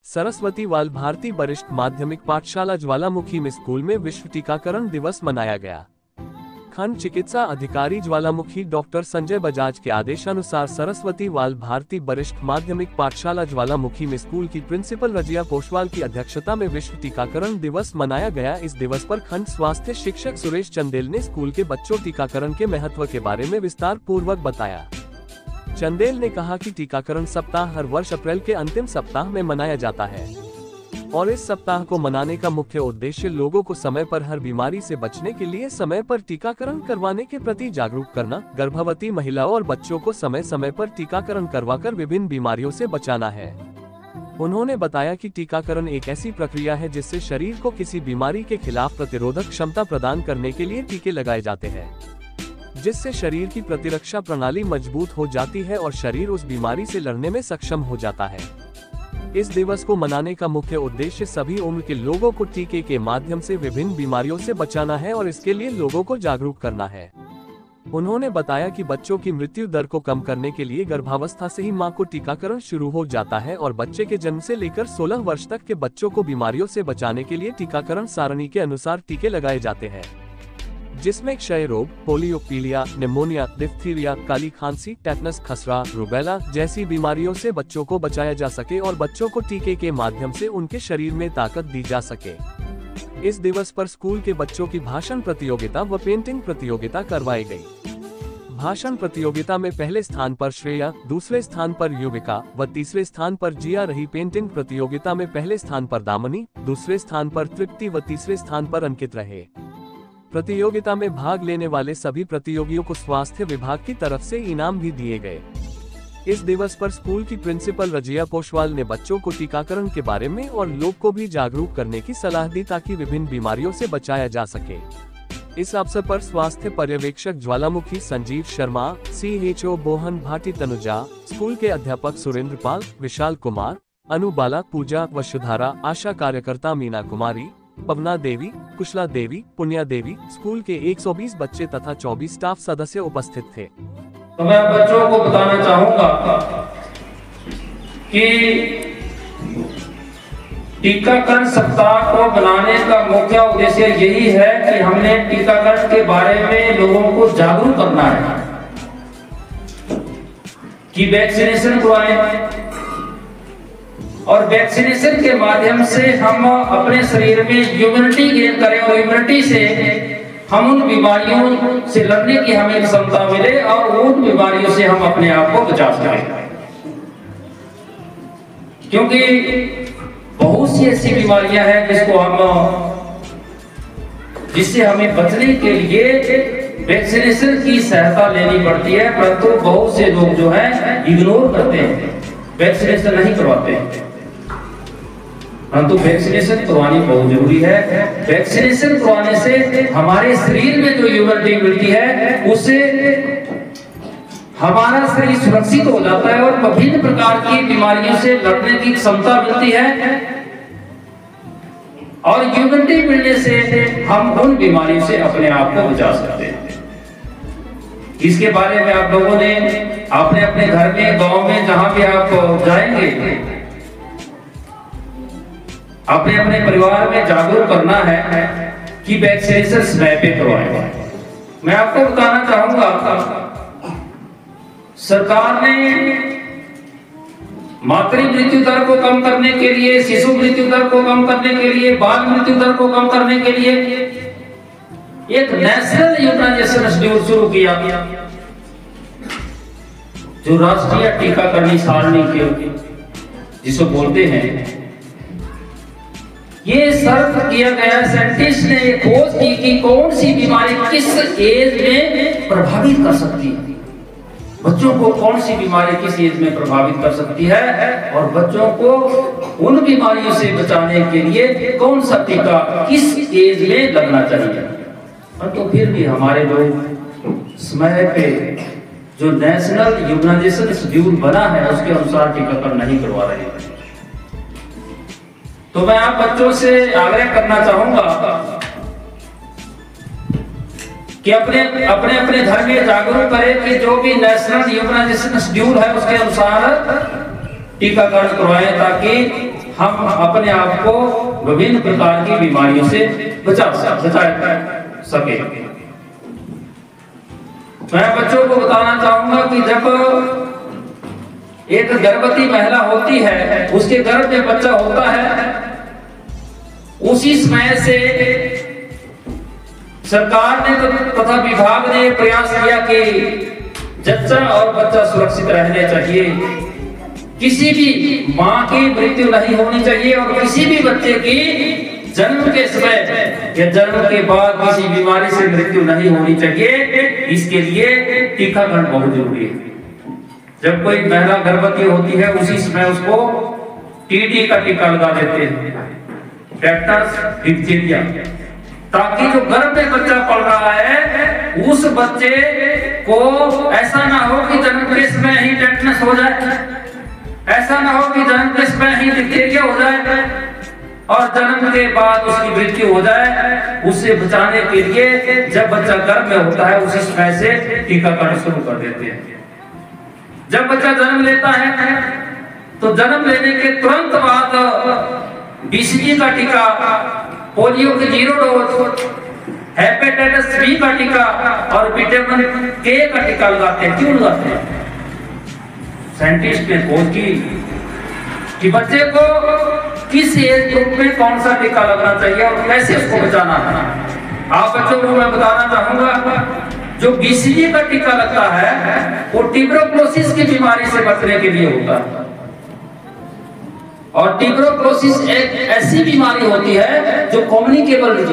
सरस्वती बाल भारती वरिष्ठ माध्यमिक पाठशाला ज्वालामुखी में स्कूल में विश्व टीकाकरण दिवस मनाया गया। खंड चिकित्सा अधिकारी ज्वालामुखी डॉक्टर संजय बजाज के आदेशानुसार सरस्वती बाल भारती वरिष्ठ माध्यमिक पाठशाला ज्वालामुखी में स्कूल की प्रिंसिपल रजिया पोशवाल की अध्यक्षता में विश्व टीकाकरण दिवस मनाया गया। इस दिवस पर खंड स्वास्थ्य शिक्षक सुरेश चंदेल ने स्कूल के बच्चों टीकाकरण के महत्व के बारे में विस्तार पूर्वक बताया। चंदेल ने कहा कि टीकाकरण सप्ताह हर वर्ष अप्रैल के अंतिम सप्ताह में मनाया जाता है और इस सप्ताह को मनाने का मुख्य उद्देश्य लोगों को समय पर हर बीमारी से बचने के लिए समय पर टीकाकरण करवाने के प्रति जागरूक करना, गर्भवती महिलाओं और बच्चों को समय समय पर टीकाकरण करवाकर विभिन्न बीमारियों से बचाना है। उन्होंने बताया कि टीकाकरण एक ऐसी प्रक्रिया है जिससे शरीर को किसी बीमारी के खिलाफ प्रतिरोधक क्षमता प्रदान करने के लिए टीके लगाए जाते हैं, जिससे शरीर की प्रतिरक्षा प्रणाली मजबूत हो जाती है और शरीर उस बीमारी से लड़ने में सक्षम हो जाता है। इस दिवस को मनाने का मुख्य उद्देश्य सभी उम्र के लोगों को टीके के माध्यम से विभिन्न बीमारियों से बचाना है और इसके लिए लोगों को जागरूक करना है। उन्होंने बताया कि बच्चों की मृत्यु दर को कम करने के लिए गर्भावस्था से ही मां को टीकाकरण शुरू हो जाता है और बच्चे के जन्म से लेकर 16 वर्ष तक के बच्चों को बीमारियों से बचाने के लिए टीकाकरण सारणी के अनुसार टीके लगाए जाते हैं, जिसमें क्षय रोग, पोलियो, पीलिया, निमोनिया, डिप्थीरिया, काली खांसी, टेटनस, खसरा, रूबेला जैसी बीमारियों से बच्चों को बचाया जा सके और बच्चों को टीके के माध्यम से उनके शरीर में ताकत दी जा सके। इस दिवस पर स्कूल के बच्चों की भाषण प्रतियोगिता व पेंटिंग प्रतियोगिता करवाई गई। भाषण प्रतियोगिता में पहले स्थान पर श्रेया, दूसरे स्थान पर युविका व तीसरे स्थान पर जिया रही। पेंटिंग प्रतियोगिता में पहले स्थान पर दामनी, दूसरे स्थान पर तृप्ति व तीसरे स्थान पर अंकित रहे। प्रतियोगिता में भाग लेने वाले सभी प्रतियोगियों को स्वास्थ्य विभाग की तरफ से इनाम भी दिए गए। इस दिवस पर स्कूल की प्रिंसिपल रजिया पोशवाल ने बच्चों को टीकाकरण के बारे में और लोग को भी जागरूक करने की सलाह दी ताकि विभिन्न बीमारियों से बचाया जा सके। इस अवसर पर स्वास्थ्य पर्यवेक्षक ज्वालामुखी Sanjeev Sharma, CHO Bohn Bhati Tanuja, school के अध्यापक सुरेंद्र पाल, विशाल कुमार, अनु बाला, पूजा वसुधारा, आशा कार्यकर्ता मीना कुमारी, पवना देवी, कुशला देवी, पुण्या देवी, स्कूल के 120 बच्चे तथा 24 स्टाफ सदस्य उपस्थित थे। तो मैं बच्चों को बताना चाहूंगा कि टीकाकरण सप्ताह को बनाने का मुख्य उद्देश्य यही है कि हमने टीकाकरण के बारे में लोगों को जागरूक करना है कि वैक्सीनेशन करवाएं और वैक्सीनेशन के माध्यम से हम अपने शरीर में इम्यूनिटी गेन करें और इम्यूनिटी से हम उन बीमारियों से लड़ने की हमें क्षमता मिले और उन बीमारियों से हम अपने आप को बचा सकें, क्योंकि बहुत सी ऐसी बीमारियां हैं जिससे हमें बचने के लिए वैक्सीनेशन की सहायता लेनी पड़ती है, परंतु बहुत से लोग जो है इग्नोर करते हैं, वैक्सीनेशन नहीं करवाते हैं। परंतु वैक्सीनेशन करवानी बहुत जरूरी है। वैक्सीनेशन करवाने से हमारे शरीर में जो इम्यूनिटी मिलती है उससे हमारा शरीर सुरक्षित हो जाता है और विभिन्न प्रकार की बीमारियों से लड़ने की क्षमता मिलती है और इम्यूनिटी मिलने से हम उन बीमारियों से अपने आप को बचा सकते हैं। इसके बारे में आप लोगों ने अपने अपने घर में, गांव में, जहां भी आप जाएंगे, अपने अपने परिवार में जागरूक करना है कि वैक्सीनेशन समय पे करवाएं। मैं आपको बताना चाहूंगा, सरकार ने मातृ मृत्यु दर को कम करने के लिए, शिशु मृत्यु दर को कम करने के लिए, बाल मृत्यु दर को कम करने के लिए एक नेशनल इम्यूनाइजेशन शेड्यूल शुरू किया, जो राष्ट्रीय टीकाकरण सारणी के जिसको बोलते हैं। ये सर्च किया गया, साइंटिस्ट ने खोज की कि कौन सी बीमारी किस एज में प्रभावित कर सकती है, बच्चों को कौन सी बीमारी किस एज में प्रभावित कर सकती है और बच्चों को उन बीमारियों से बचाने के लिए कौन सा टीका किस एज में लगना चाहिए। तो फिर भी हमारे लोग समय पे जो नेशनल इम्यूनाइजेशन शेड्यूल बना है उसके अनुसार टीकाकरण नहीं करवा रहे हैं। तो मैं आप बच्चों से आग्रह करना चाहूंगा कि अपने अपने अपने घर में जागरूक करें कि जो भी नेशनल इम्यूनाइजेशन शेड्यूल है उसके अनुसार टीकाकरण करवाएं, ताकि हम अपने आप को विभिन्न प्रकार की बीमारियों से बचा सके। मैं बच्चों को बताना चाहूंगा कि जब एक गर्भवती महिला होती है, उसके गर्भ में बच्चा होता है, उसी समय से सरकार ने तथा विभाग ने प्रयास किया कि जच्चा और बच्चा सुरक्षित रहने चाहिए, किसी भी मां की मृत्यु नहीं होनी चाहिए और किसी भी बच्चे की जन्म के समय या जन्म के बाद किसी बीमारी से मृत्यु नहीं होनी चाहिए। इसके लिए टीकाकरण बहुत जरूरी है। जब कोई महिला गर्भवती होती है, उसी समय उसको टीडी का टीका लगा देते हैं, टेटनस, डिप्थीरिया, ताकि जो गर्भ में बच्चा पल रहा है उस बच्चे को ऐसा ना हो कि जन्म के समय ही टेटनस हो जाए, ऐसा ना हो कि जन्म के समय ही डिप्थीरिया हो जाए और जन्म के बाद उसकी मृत्यु हो जाए। उससे बचाने के लिए जब बच्चा गर्भ में होता है उसी समय से टीकाकरण शुरू कर देते हैं। जब बच्चा जन्म लेता है तो जन्म लेने के तुरंत बाद बीसीजी का टीका, पोलियो की 0 डोज, हेपेटाइटिस बी का टीका और विटामिन के का टीका लगाते हैं। क्यों लगाते हैं? साइंटिस्ट ने खोज की कि बच्चे को किस एज ग्रुप में कौन सा टीका लगना चाहिए और कैसे उसको बचाना है। आप बच्चों को मैं बताना चाहूंगा, जो बीसीजी का टीका लगता है वो ट्यूबरकुलोसिस की बीमारी से बचने के लिए होता है। और ट्यूबरकुलोसिस एक ऐसी बीमारी होती है जो कम्युनिकेबल